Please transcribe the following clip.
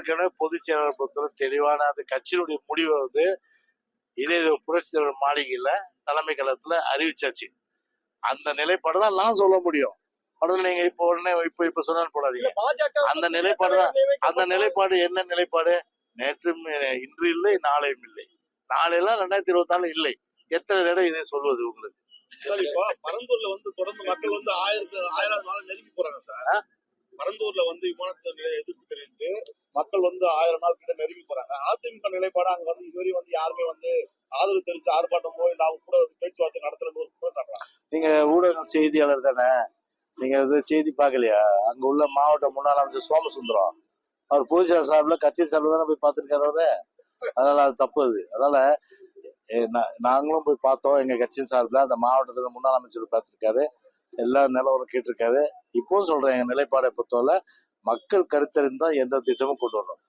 ஏற்கனவே பொதுச் செயலாளர் பொறுத்தவரை தெளிவான அந்த கட்சியினுடைய முடிவை வந்து இதே புரட்சி தலைவர் மாளிகையில தலைமை கழகத்துல அறிவிச்சாச்சு. அந்த நிலைப்பாடு தான் நான் சொல்ல முடியும். உடனே நீங்க இப்ப சொன்ன போடாதீங்க. அந்த நிலைப்பாடு தான். அந்த நிலைப்பாடு என்ன நிலைப்பாடு? நேற்றும் இன்று இல்லை, நாளையும் இல்லை. நாளையெல்லாம் 2024 இல்லை. எத்தனை தடவை இதை சொல்வது உங்களுக்கு? பரந்தூர்ல வந்து தொடர்ந்து மக்கள் வந்து 1000 நாள் நெருங்கி போறாங்க சார். பரந்தூர்ல வந்து விமான நிலைய எதிர்ப்பு தெரிவித்து மக்கள் வந்து 1000 நாள் கிட்ட நெருங்கி போறாங்க. அதிமுக நிலைப்பாடு அங்க வந்து இதுவரை வந்து யாருமே வந்து ஆதரவு தெரிவித்து ஆர்ப்பாட்டமோ இல்ல அவங்க கூட பேச்சுவார்த்தை நடத்துறது. நீங்க ஊடக செய்தியாளர் தானே, நீங்க செய்தி பார்க்கலையா? அங்க உள்ள மாவட்ட முன்னாள் அமைச்சர் சோமசுந்தரம் அவர் பொதுச்செயலாளர் சார்பில் கட்சி சார்பில் தானே போய் பார்த்துருக்காரு அவரு. அதனால அது தப்பு. அது அதனால நாங்களும் போய் பார்த்தோம். எங்க கட்சியின் சார்பில் அந்த மாவட்டத்துல முன்னாள் அமைச்சர் பார்த்திருக்காரு, எல்லா நிலவரம் கேட்டிருக்காரு. இப்போ சொல்றேன், எங்க நிலைப்பாடை பொறுத்தவரை மக்கள் கருத்தறிந்தா எந்த திட்டமும் கொண்டு வரணும்.